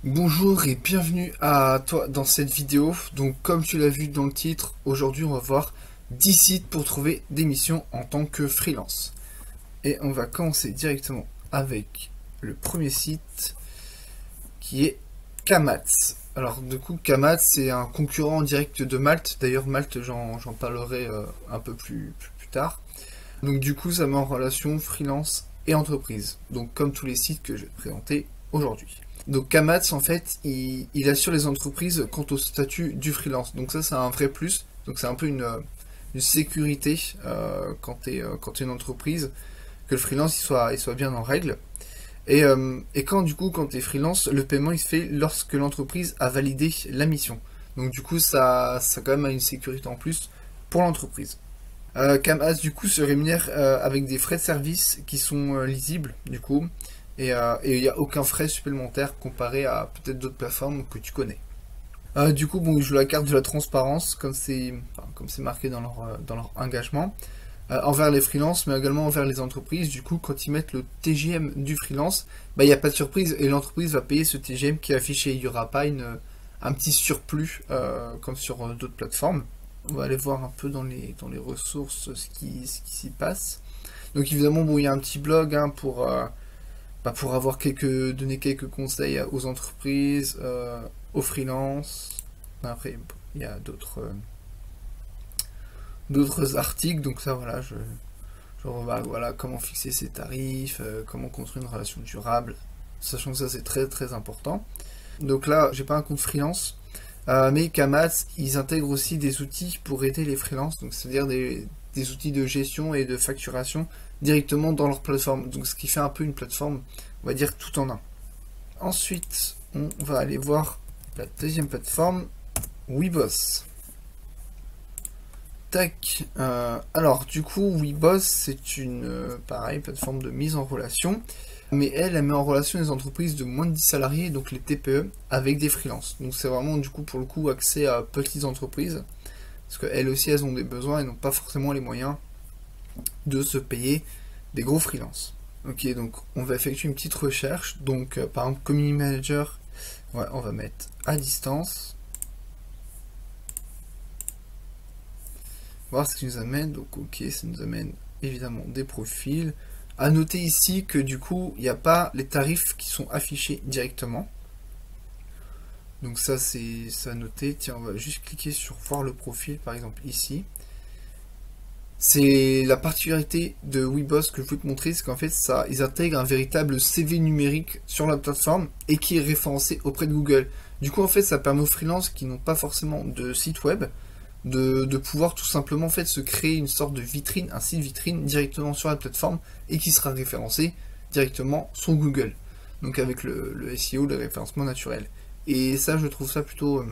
Bonjour et bienvenue à toi dans cette vidéo. Donc comme tu l'as vu dans le titre, aujourd'hui on va voir 10 sites pour trouver des missions en tant que freelance. Et on va commencer directement avec le premier site qui est Kamats. Alors du coup Kamats c'est un concurrent direct de Malte. D'ailleurs Malte j'en parlerai un peu plus tard. Donc du coup ça met en relation freelance et entreprise. Donc comme tous les sites que je vais te présenter aujourd'hui. Donc Kamats en fait il assure les entreprises quant au statut du freelance. Donc ça c'est un vrai plus. Donc c'est un peu une sécurité quand tu es une entreprise, que le freelance il soit bien en règle. Et quand du coup quand tu es freelance, le paiement il se fait lorsque l'entreprise a validé la mission. Donc du coup ça quand même a une sécurité en plus pour l'entreprise. Kamaz du coup se rémunère avec des frais de service qui sont lisibles du coup et il n'y a aucun frais supplémentaire comparé à peut-être d'autres plateformes que tu connais. Du coup bon ils jouent la carte de la transparence comme c'est marqué dans leur engagement envers les freelances mais également envers les entreprises. Du coup quand ils mettent le TGM du freelance, bah il n'y a pas de surprise et l'entreprise va payer ce TGM qui est affiché. Il n'y aura pas un petit surplus comme sur d'autres plateformes. On va aller voir un peu dans les ressources ce qui s'y passe. Donc évidemment, bon, il y a un petit blog hein, pour donner quelques conseils aux entreprises, aux freelances. Après, il y a d'autres articles, donc ça voilà, genre voilà, comment fixer ses tarifs, comment construire une relation durable, sachant que ça c'est très très important. Donc là, j'ai pas un compte freelance. Mais Kamats, ils intègrent aussi des outils pour aider les freelances, donc c'est-à-dire des outils de gestion et de facturation directement dans leur plateforme. Donc ce qui fait un peu une plateforme, on va dire tout en un. Ensuite, on va aller voir la deuxième plateforme, Weeboss. Tac. Alors du coup, Weeboss, c'est une pareil plateforme de mise en relation. Mais elle met en relation les entreprises de moins de 10 salariés, donc les TPE, avec des freelances. Donc c'est vraiment du coup pour le coup accès à petites entreprises, parce qu'elles aussi elles ont des besoins et n'ont pas forcément les moyens de se payer des gros freelances. Ok, donc on va effectuer une petite recherche. Donc par exemple Community Manager, ouais, on va mettre à distance. Voir ce qui nous amène. Donc ok, ça nous amène évidemment des profils. A noter ici que du coup, il n'y a pas les tarifs qui sont affichés directement. Donc ça, c'est à noter. Tiens, on va juste cliquer sur voir le profil, par exemple ici. C'est la particularité de Weeboss que je veux te montrer, c'est qu'en fait, ils intègrent un véritable CV numérique sur la plateforme et qui est référencé auprès de Google. Du coup, en fait, ça permet aux freelances qui n'ont pas forcément de site web de pouvoir tout simplement en fait se créer une sorte de vitrine, un site vitrine directement sur la plateforme et qui sera référencé directement sur Google. Donc avec le SEO, le référencement naturel. Et ça, je trouve ça plutôt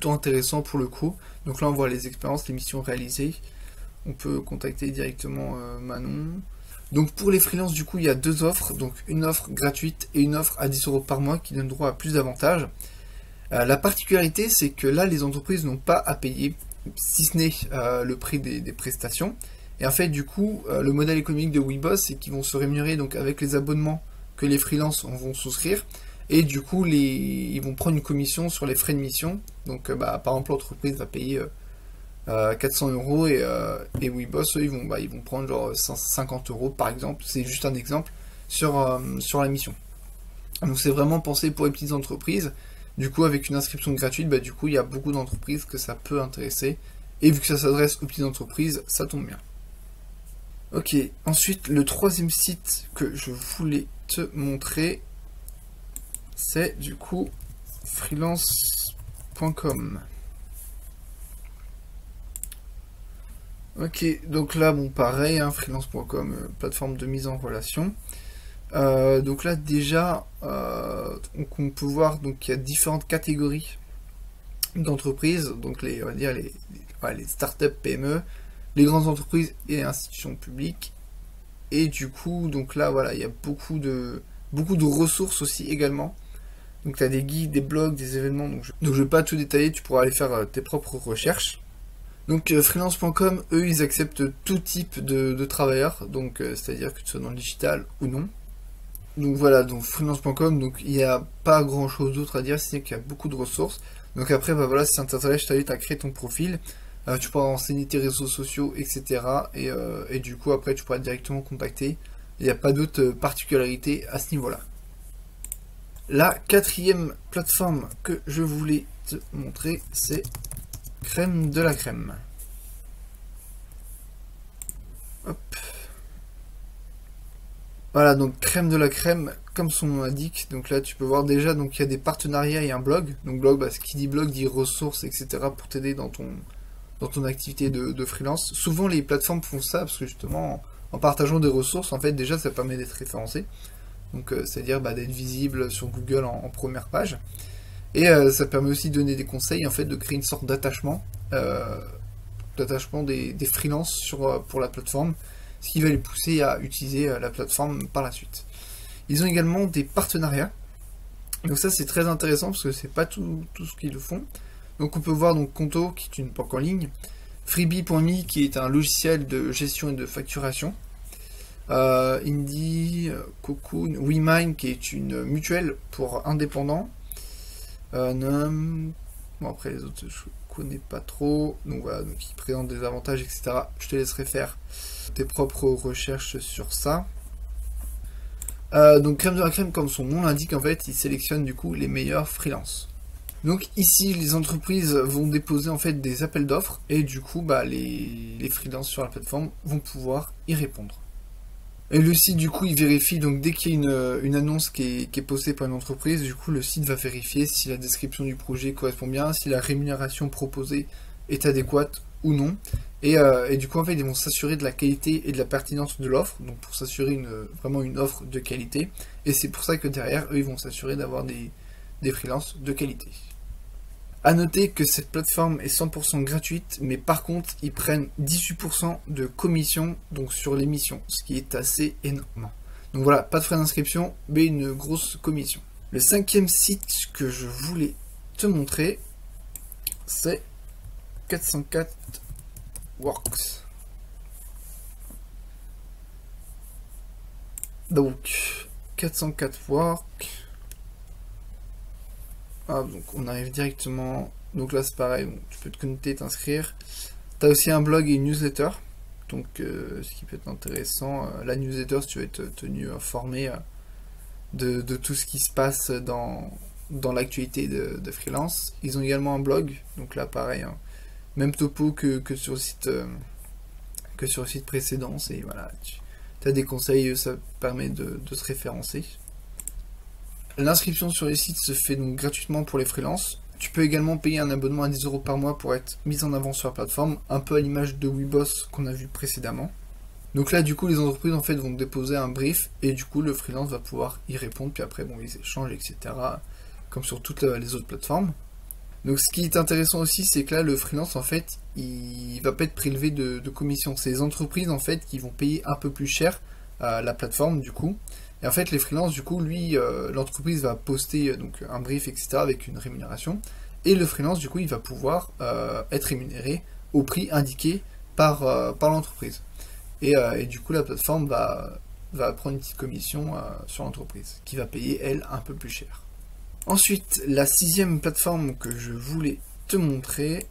intéressant pour le coup. Donc là, on voit les expériences, les missions réalisées. On peut contacter directement Manon. Donc pour les freelances, du coup, il y a deux offres. Donc une offre gratuite et une offre à 10 € par mois qui donne droit à plus d'avantages. La particularité, c'est que là, les entreprises n'ont pas à payer, si ce n'est le prix des prestations. Et en fait, du coup, le modèle économique de Weeboss, c'est qu'ils vont se rémunérer donc avec les abonnements que les freelances vont souscrire. Et du coup, ils vont prendre une commission sur les frais de mission. Donc, par exemple, l'entreprise va payer 400 € et Weeboss, eux, ils vont prendre genre 50 € par exemple. C'est juste un exemple sur la mission. Donc, c'est vraiment pensé pour les petites entreprises. Du coup, avec une inscription gratuite, du coup, il y a beaucoup d'entreprises que ça peut intéresser. Et vu que ça s'adresse aux petites entreprises, ça tombe bien. Ok, ensuite, le troisième site que je voulais te montrer, c'est du coup freelance.com. Ok, donc là, bon, pareil, hein, freelance.com, plateforme de mise en relation. Donc là déjà, on peut voir donc qu'il y a différentes catégories d'entreprises, donc on va dire les startups PME, les grandes entreprises et institutions publiques. Et du coup, donc là voilà, il y a beaucoup de ressources aussi également. Donc tu as des guides, des blogs, des événements, donc je vais pas tout détailler, tu pourras aller faire tes propres recherches. Donc freelance.com, eux ils acceptent tout type de travailleurs, donc c'est-à-dire que tu sois dans le digital ou non. Donc voilà, donc freelance.com, donc il n'y a pas grand chose d'autre à dire, c'est qu'il y a beaucoup de ressources. Donc après, bah voilà, si ça t'intéresse, je t'invite à créer ton profil. Tu pourras renseigner tes réseaux sociaux, etc. Et du coup, après, tu pourras directement contacter. Il n'y a pas d'autre particularité à ce niveau-là. La quatrième plateforme que je voulais te montrer, c'est Crème de la Crème. Hop. Voilà, donc Crème de la Crème, comme son nom l'indique. Donc là, tu peux voir déjà, donc il y a des partenariats et un blog. Donc blog, bah, ce qui dit blog dit ressources, etc. pour t'aider dans ton activité de freelance. Souvent, les plateformes font ça parce que justement, en partageant des ressources, en fait, déjà, ça permet d'être référencé. Donc, c'est-à-dire bah, d'être visible sur Google en première page. Et ça permet aussi de donner des conseils, en fait, de créer une sorte d'attachement, des freelances pour la plateforme, ce qui va les pousser à utiliser la plateforme par la suite. Ils ont également des partenariats. Donc ça, c'est très intéressant parce que c'est pas tout ce qu'ils font. Donc on peut voir donc Conto, qui est une banque en ligne, Freebie.me, qui est un logiciel de gestion et de facturation, Indie, Cocoon, WeMine, qui est une mutuelle pour indépendants. Bon, après les autres, je connais pas trop. Donc voilà, donc ils présentent des avantages, etc. Je te laisserai faire tes propres recherches sur ça. Donc Crème de la Crème, comme son nom l'indique, en fait, il sélectionne du coup les meilleurs freelances. Donc ici, les entreprises vont déposer en fait des appels d'offres et du coup, bah, les freelances sur la plateforme vont pouvoir y répondre. Et le site, du coup, il vérifie, donc dès qu'il y a une annonce qui est postée par une entreprise, du coup, le site va vérifier si la description du projet correspond bien, si la rémunération proposée est adéquate ou non. Et du coup, en fait, ils vont s'assurer de la qualité et de la pertinence de l'offre, donc pour s'assurer vraiment une offre de qualité. Et c'est pour ça que derrière, eux, ils vont s'assurer d'avoir des freelances de qualité. A noter que cette plateforme est 100% gratuite, mais par contre, ils prennent 18% de commission donc sur l'émission, ce qui est assez énorme. Donc voilà, pas de frais d'inscription, mais une grosse commission. Le cinquième site que je voulais te montrer, c'est 404 Works. Donc, 404 Works. Ah, donc on arrive directement. Donc là c'est pareil, donc tu peux te connecter, t'inscrire. Tu as aussi un blog et une newsletter. Donc ce qui peut être intéressant. La newsletter, si tu veux être tenu informé de tout ce qui se passe dans l'actualité de freelance. Ils ont également un blog. Donc là pareil, hein, même topo que sur le site précédent. C'est voilà, tu as des conseils, ça permet de se référencer. L'inscription sur les sites se fait donc gratuitement pour les freelances. Tu peux également payer un abonnement à 10 € par mois pour être mis en avant sur la plateforme, un peu à l'image de WeBoss qu'on a vu précédemment. Donc là, du coup, les entreprises en fait vont déposer un brief et du coup, le freelance va pouvoir y répondre. Puis après, bon, ils échangent, etc. Comme sur toutes les autres plateformes. Donc, ce qui est intéressant aussi, c'est que là, le freelance en fait, il va pas être prélevé de commission. C'est les entreprises en fait qui vont payer un peu plus cher la plateforme du coup. Et en fait, les freelances, du coup, lui, l'entreprise va poster donc un brief, etc., avec une rémunération. Et le freelance, du coup, il va pouvoir être rémunéré au prix indiqué par l'entreprise. Et du coup, la plateforme va prendre une petite commission sur l'entreprise, qui va payer, elle, un peu plus cher. Ensuite, la sixième plateforme que je voulais te montrer,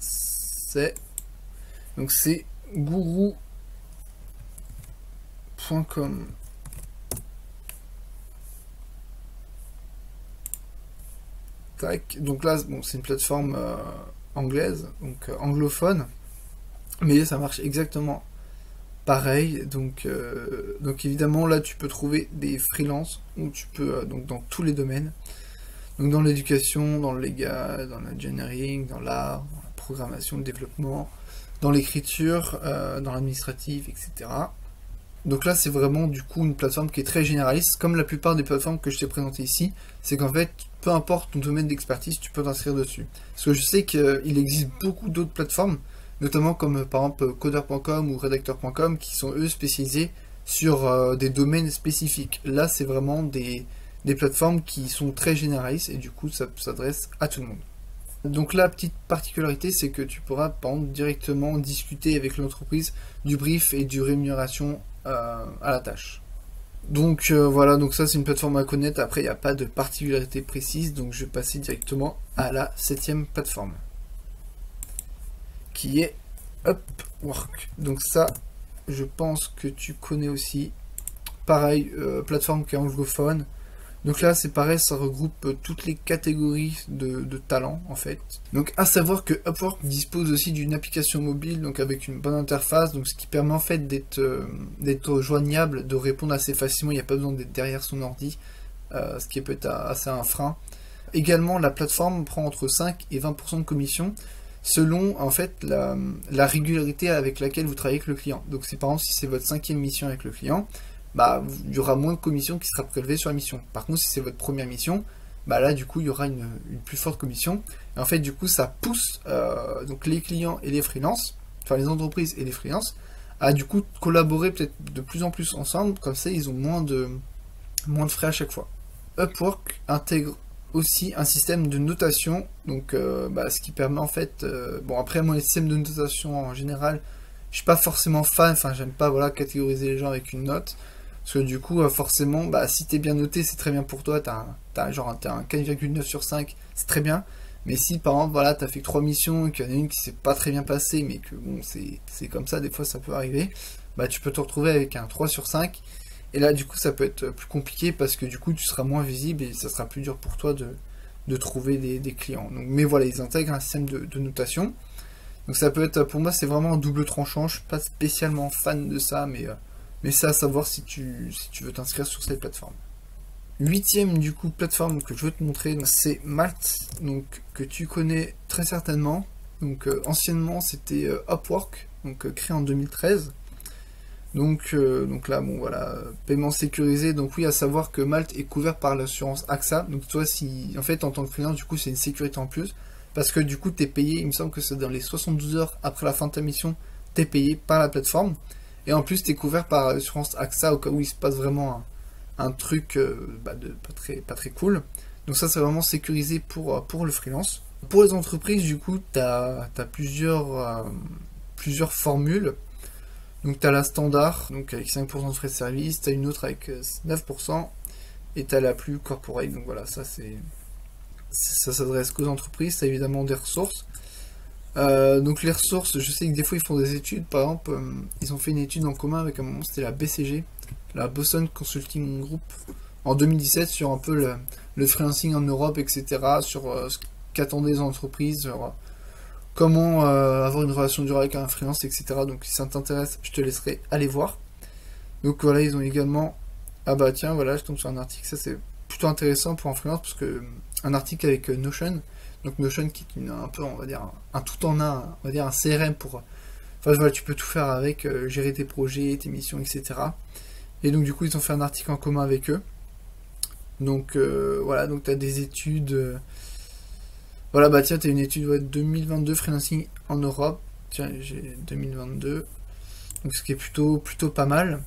c'est Guru.com. Tac. Donc là, bon, c'est une plateforme anglaise, donc anglophone, mais ça marche exactement pareil. Donc évidemment, là, tu peux trouver des freelances où tu peux donc dans tous les domaines, donc dans l'éducation, dans le légal, dans l'engineering, dans l'art, dans la programmation, le développement, dans l'écriture, dans l'administratif, etc. Donc là, c'est vraiment du coup une plateforme qui est très généraliste, comme la plupart des plateformes que je t'ai présentées ici. C'est qu'en fait, peu importe ton domaine d'expertise, tu peux t'inscrire dessus. Parce que je sais qu'il existe beaucoup d'autres plateformes, notamment comme par exemple Coder.com ou Redacteur.com, qui sont eux spécialisés sur des domaines spécifiques. Là, c'est vraiment des plateformes qui sont très généralistes et du coup, ça s'adresse à tout le monde. Donc la petite particularité, c'est que tu pourras par exemple directement discuter avec l'entreprise du brief et du rémunération à la tâche. Donc voilà, donc ça c'est une plateforme à connaître. Après il n'y a pas de particularité précise, donc je vais passer directement à la 7e plateforme, qui est Upwork. Donc ça, je pense que tu connais aussi. Pareil, plateforme qui est anglophone. Donc là, c'est pareil, ça regroupe toutes les catégories de talents, en fait. Donc, à savoir que Upwork dispose aussi d'une application mobile, donc avec une bonne interface, donc ce qui permet en fait d'être joignable, de répondre assez facilement, il n'y a pas besoin d'être derrière son ordi, ce qui peut être assez un frein. Également, la plateforme prend entre 5 et 20% de commission, selon, en fait, la régularité avec laquelle vous travaillez avec le client. Donc, c'est par exemple, si c'est votre 5e mission avec le client, bah, il y aura moins de commission qui sera prélevée sur la mission. Par contre, si c'est votre première mission, bah là, du coup, il y aura une plus forte commission. Et en fait, du coup, ça pousse donc les clients et les freelances, enfin les entreprises et les freelances, à du coup collaborer peut-être de plus en plus ensemble. Comme ça, ils ont moins de frais à chaque fois. Upwork intègre aussi un système de notation, donc ce qui permet en fait, bon après moi les systèmes de notation en général, je suis pas forcément fan, enfin j'aime pas voilà catégoriser les gens avec une note. Parce que du coup, forcément, si t'es bien noté, c'est très bien pour toi. T'as un 4,9 sur 5, c'est très bien. Mais si par exemple, voilà, t'as fait que 3 missions et qu'il y en a une qui s'est pas très bien passée, mais que bon, c'est comme ça, des fois ça peut arriver, bah tu peux te retrouver avec un 3 sur 5. Et là, du coup, ça peut être plus compliqué parce que du coup, tu seras moins visible et ça sera plus dur pour toi de trouver des clients. Donc, mais voilà, ils intègrent un système de notation. Donc ça peut être, pour moi, c'est vraiment un double tranchant. Je suis pas spécialement fan de ça, mais c'est à savoir si tu veux t'inscrire sur cette plateforme. 8e du coup plateforme que je veux te montrer, c'est Malt, donc que tu connais très certainement. Donc anciennement c'était Upwork, donc créé en 2013. Donc là bon voilà, paiement sécurisé. Donc oui, à savoir que Malt est couvert par l'assurance AXA. Donc toi si en fait en tant que freelance du coup c'est une sécurité en plus. Parce que du coup t'es payé, il me semble que c'est dans les 72 heures après la fin de ta mission, t'es payé par la plateforme. Et en plus, tu es couvert par l'assurance AXA au cas où il se passe vraiment un truc pas très cool. Donc ça, c'est vraiment sécurisé pour le freelance. Pour les entreprises, du coup, tu as plusieurs formules. Donc tu as la standard, donc avec 5% de frais de service, tu as une autre avec 9%, et tu as la plus corporate. Donc voilà, ça s'adresse qu'aux entreprises, c'est évidemment des ressources. Donc les ressources, je sais que des fois ils font des études, par exemple, ils ont fait une étude en commun avec un moment, c'était la BCG, la Boston Consulting Group, en 2017 sur un peu le freelancing en Europe, etc., sur ce qu'attendaient les entreprises, sur comment avoir une relation durable avec un freelance, etc. Donc si ça t'intéresse, je te laisserai aller voir. Donc voilà, ils ont également, ah bah tiens, voilà, je tombe sur un article, ça c'est plutôt intéressant pour un freelance, parce que un article avec Notion. Donc Notion qui est un peu, on va dire, un tout en un, on va dire un CRM pour... Enfin voilà, tu peux tout faire avec, gérer tes projets, tes missions, etc. Et donc du coup, ils ont fait un article en commun avec eux. Donc voilà, donc tu as des études... Voilà, bah tiens, tu as une étude 2022 freelancing en Europe. Tiens, j'ai 2022. Donc ce qui est plutôt pas mal.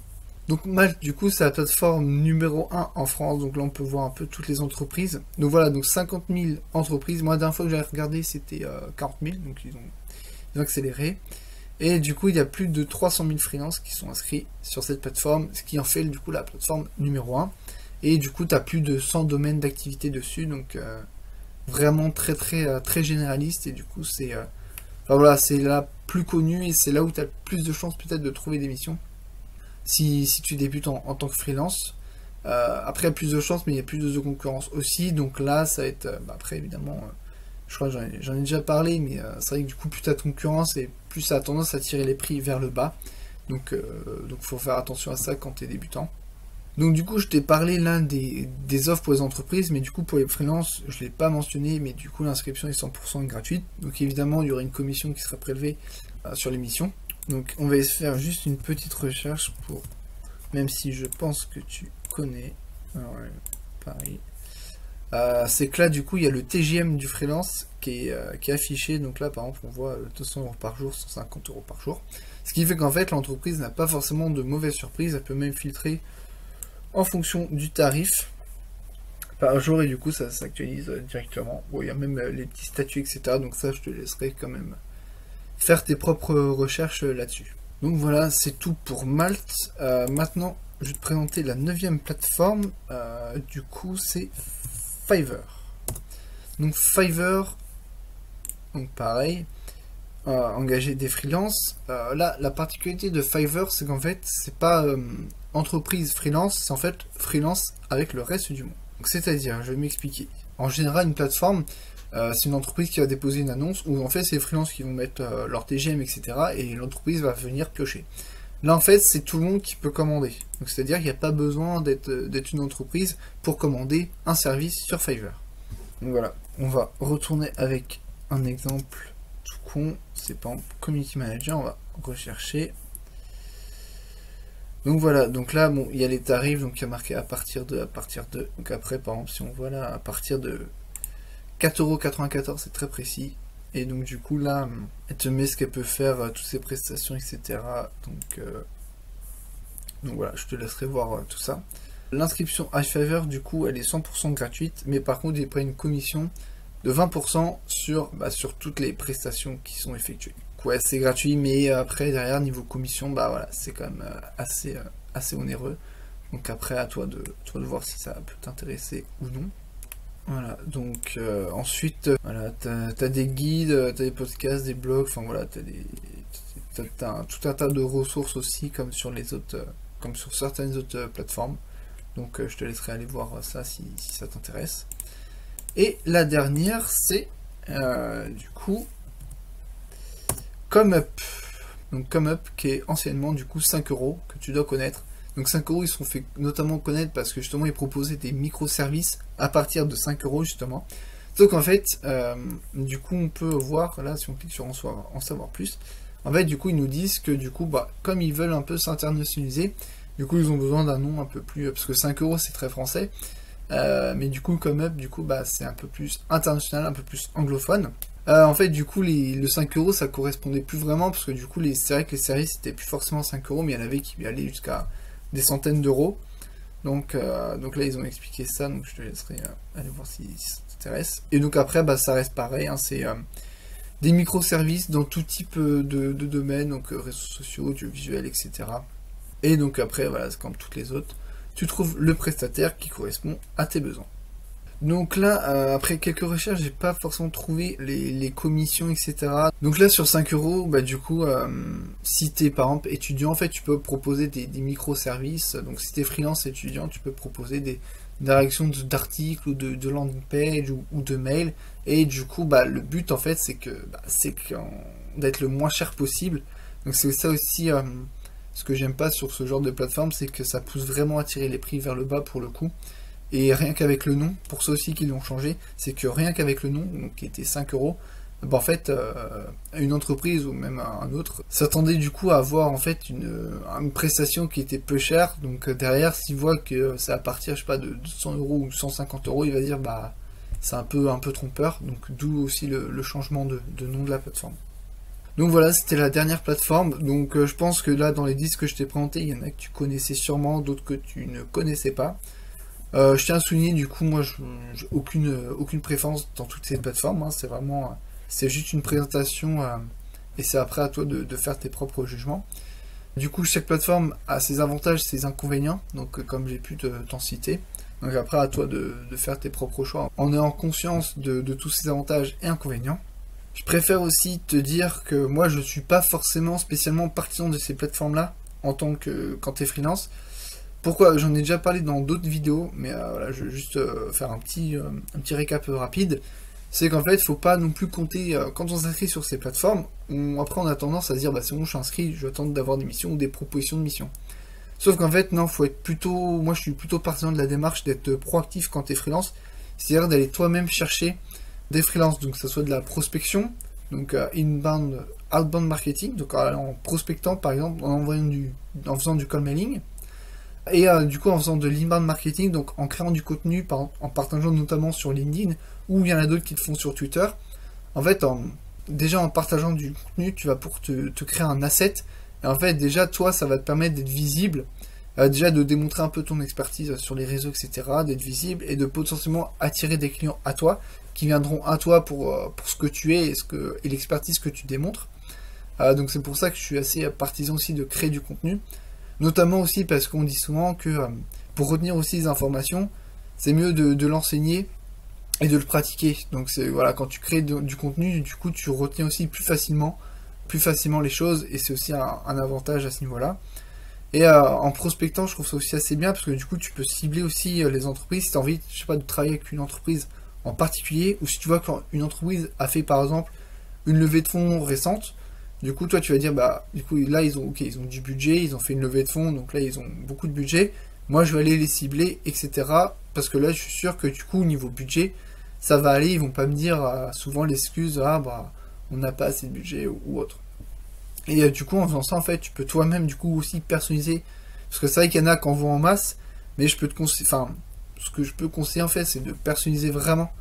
Donc Malt, du coup, c'est la plateforme numéro 1 en France. Donc là, on peut voir un peu toutes les entreprises. Donc voilà, donc 50 000 entreprises. Moi, la dernière fois que j'avais regardé, c'était 40 000. Donc ils ont accéléré. Et du coup, il y a plus de 300 000 freelances qui sont inscrits sur cette plateforme. Ce qui en fait, du coup, la plateforme numéro 1. Et du coup, tu as plus de 100 domaines d'activité dessus. Donc vraiment très généraliste. Et du coup, c'est voilà, c'est la plus connue. Et c'est là où tu as plus de chances peut-être de trouver des missions. Si tu débutes en tant que freelance. Après, il y a plus de chances, mais il y a plus de concurrence aussi. Donc là, ça va être... après, évidemment, je crois que j'en ai déjà parlé, mais c'est vrai que du coup, plus tu as de concurrence, et plus ça a tendance à tirer les prix vers le bas. Donc faut faire attention à ça quand tu es débutant. Donc du coup, je t'ai parlé là des offres pour les entreprises, mais du coup, pour les freelances, je ne l'ai pas mentionné, mais du coup, l'inscription est 100% gratuite. Donc évidemment, il y aura une commission qui sera prélevée sur les missions. Donc on va essayer de faire juste une petite recherche pour, même si je pense que tu connais. Alors, pareil. C'est que là du coup il y a le TGM du freelance qui est affiché. Donc là par exemple on voit 200 € par jour, 150 € par jour. Ce qui fait qu'en fait l'entreprise n'a pas forcément de mauvaises surprises. Elle peut même filtrer en fonction du tarif par jour et du coup ça s'actualise directement. Bon, il y a même les petits statuts etc. Donc ça je te laisserai quand même faire tes propres recherches là-dessus. Donc voilà, c'est tout pour Malte. Maintenant, je vais te présenter la 9e plateforme. Du coup, c'est Fiverr. Donc Fiverr, donc pareil, engager des freelances. Là, la particularité de Fiverr, c'est qu'en fait, c'est pas entreprise freelance, c'est en fait freelance avec le reste du monde. C'est-à-dire, je vais m'expliquer. En général, une plateforme, c'est une entreprise qui va déposer une annonce où en fait, c'est les freelances qui vont mettre leur TGM, etc. Et l'entreprise va venir piocher. Là, en fait, c'est tout le monde qui peut commander. Donc, c'est-à-dire qu'il n'y a pas besoin d'être une entreprise pour commander un service sur Fiverr. Donc voilà, on va retourner avec un exemple tout con. C'est par exemple Community Manager, on va rechercher. Donc voilà, donc là, bon, il y a les tarifs, donc il y a marqué à partir de. Donc après, par exemple, si on voit là, à partir de 4,94€, c'est très précis. Et donc du coup, là, elle te met ce qu'elle peut faire, toutes ses prestations, etc. Donc voilà, je te laisserai voir tout ça. L'inscription à Fiverr, du coup, elle est 100% gratuite, mais par contre, il prend une commission de 20% sur toutes les prestations qui sont effectuées. Ouais, c'est gratuit, mais après, derrière, niveau commission, bah voilà, c'est quand même assez onéreux. Donc après, à toi de voir si ça peut t'intéresser ou non. Voilà, donc ensuite, voilà, t'as des guides, t'as des podcasts, des blogs, enfin voilà, t'as tout un tas de ressources aussi, comme sur les autres, comme sur certaines autres plateformes. Donc je te laisserai aller voir ça si ça t'intéresse. Et la dernière, c'est du coup ComeUp. Donc ComeUp qui est anciennement du coup 5€, que tu dois connaître. Donc 5€, ils se sont fait notamment connaître parce que justement ils proposaient des microservices à partir de 5€ justement. Donc en fait, du coup on peut voir, là si on clique sur en savoir plus, en fait du coup ils nous disent que du coup, comme ils veulent un peu s'internationaliser, du coup ils ont besoin d'un nom un peu plus, parce que 5€ c'est très français, mais du coup ComeUp, du coup c'est un peu plus international, un peu plus anglophone. En fait, du coup, le 5€, ça correspondait plus vraiment, parce que du coup, c'est vrai que les services, c'était plus forcément 5€, mais il y en avait qui allaient jusqu'à des centaines d'euros. Donc là, ils ont expliqué ça, donc je te laisserai aller voir si ça t'intéresse. Et donc après, ça reste pareil, hein, c'est des microservices dans tout type de domaines, donc réseaux sociaux, audiovisuels, etc. Et donc après, voilà, c'est comme toutes les autres, tu trouves le prestataire qui correspond à tes besoins. Donc là, après quelques recherches, j'ai pas forcément trouvé les commissions, etc. Donc là, sur 5€, du coup, si t'es par exemple étudiant, en fait, tu peux proposer des microservices. Donc si t'es freelance étudiant, tu peux proposer des rédactions d'articles ou de landing page ou de mails. Et du coup, le but, en fait, c'est d'être le moins cher possible. Donc c'est ça aussi, ce que j'aime pas sur ce genre de plateforme, c'est que ça pousse vraiment à tirer les prix vers le bas pour le coup. Et rien qu'avec le nom, pour ceux aussi qui l'ont changé, c'est que rien qu'avec le nom, donc qui était 5€, en fait, une entreprise ou même un autre s'attendait du coup à avoir en fait une prestation qui était peu chère. Donc derrière, s'il voit que c'est à partir, je sais pas, de 100€ ou 150€, il va dire c'est un peu trompeur. Donc d'où aussi le changement de nom de la plateforme. Donc voilà, c'était la dernière plateforme. Donc je pense que là, dans les 10 que je t'ai présentés, il y en a que tu connaissais sûrement, d'autres que tu ne connaissais pas. Je tiens à souligner, du coup, moi, j'ai aucune préférence dans toutes ces plateformes. Hein, c'est juste une présentation et c'est après à toi de faire tes propres jugements. Du coup, chaque plateforme a ses avantages, ses inconvénients, donc comme j'ai pu t'en citer. Donc après, à toi de faire tes propres choix en ayant conscience de tous ces avantages et inconvénients. Je préfère aussi te dire que moi, je suis pas forcément spécialement partisan de ces plateformes-là quand tu es freelance. Pourquoi? J'en ai déjà parlé dans d'autres vidéos, mais voilà, je vais juste faire un petit récap rapide. C'est qu'en fait, il ne faut pas non plus compter, quand on s'inscrit sur ces plateformes, après on a tendance à se dire, c'est bon, je suis inscrit, je vais attendre d'avoir des missions ou des propositions de missions. Sauf qu'en fait, non, faut être moi je suis plutôt partisan de la démarche d'être proactif quand tu es freelance, c'est-à-dire d'aller toi-même chercher des freelances, donc que ce soit de la prospection, donc inbound, outbound marketing, donc en prospectant par exemple, en faisant du call mailing. Et du coup, en faisant de l'inbound marketing, donc en créant du contenu, en partageant notamment sur LinkedIn, ou il y en a d'autres qui le font sur Twitter. En fait, déjà en partageant du contenu, tu vas pour te créer un asset. Et en fait, déjà, toi, ça va te permettre d'être visible, déjà de démontrer un peu ton expertise sur les réseaux, etc., d'être visible, et de potentiellement attirer des clients à toi, qui viendront à toi pour ce que tu es et l'expertise que tu démontres. Donc c'est pour ça que je suis assez partisan aussi de créer du contenu. Notamment aussi parce qu'on dit souvent que pour retenir aussi les informations, c'est mieux de l'enseigner et de le pratiquer. Donc c'est voilà, quand tu crées du contenu, du coup tu retiens aussi plus facilement les choses, et c'est aussi un avantage à ce niveau-là. Et en prospectant, je trouve ça aussi assez bien parce que du coup tu peux cibler aussi les entreprises. Si tu as envie, je sais pas, de travailler avec une entreprise en particulier, ou si tu vois qu'une entreprise a fait par exemple une levée de fonds récente, du coup toi tu vas dire bah du coup là ils ont du budget, ils ont fait une levée de fonds, donc là ils ont beaucoup de budget, moi je vais aller les cibler, etc. Parce que là je suis sûr que du coup au niveau budget ça va aller, ils vont pas me dire souvent l'excuse ah bah on n'a pas assez de budget ou autre. Et du coup en faisant ça en fait tu peux toi-même du coup aussi personnaliser, parce que c'est vrai qu'il y en a qui en vont en masse, mais je peux te conseiller, enfin ce que je peux conseiller en fait c'est de personnaliser vraiment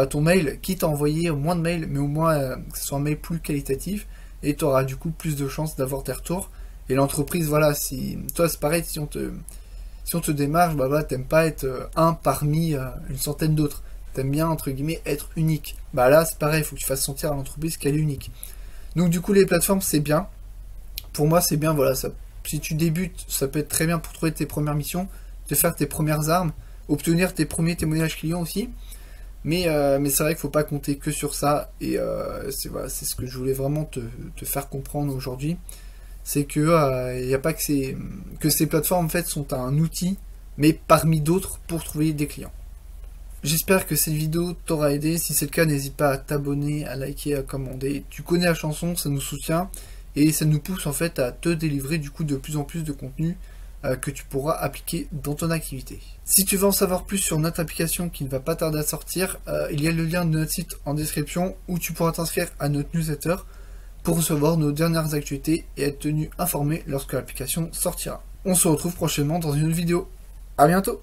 ton mail, quitte à envoyer moins de mails, mais au moins que ce soit un mail plus qualitatif, et tu auras du coup plus de chances d'avoir tes retours. Et l'entreprise, voilà, si toi c'est pareil, si on te démarche, bah voilà, t'aimes pas être un parmi une centaine d'autres. T'aimes bien entre guillemets être unique. Bah là c'est pareil, il faut que tu fasses sentir à l'entreprise qu'elle est unique. Donc du coup les plateformes c'est bien. Pour moi c'est bien, voilà, ça, si tu débutes, ça peut être très bien pour trouver tes premières missions, te faire tes premières armes, obtenir tes premiers témoignages clients aussi. Mais c'est vrai qu'il ne faut pas compter que sur ça, et c'est voilà, ce que je voulais vraiment te faire comprendre aujourd'hui. C'est que il n'y a pas que ces plateformes en fait sont un outil, mais parmi d'autres pour trouver des clients. J'espère que cette vidéo t'aura aidé. Si c'est le cas, n'hésite pas à t'abonner, à liker, à commander. Tu connais la chanson, ça nous soutient et ça nous pousse en fait à te délivrer du coup de plus en plus de contenu que tu pourras appliquer dans ton activité. Si tu veux en savoir plus sur notre application qui ne va pas tarder à sortir, il y a le lien de notre site en description où tu pourras t'inscrire à notre newsletter pour recevoir nos dernières actualités et être tenu informé lorsque l'application sortira. On se retrouve prochainement dans une autre vidéo. A bientôt!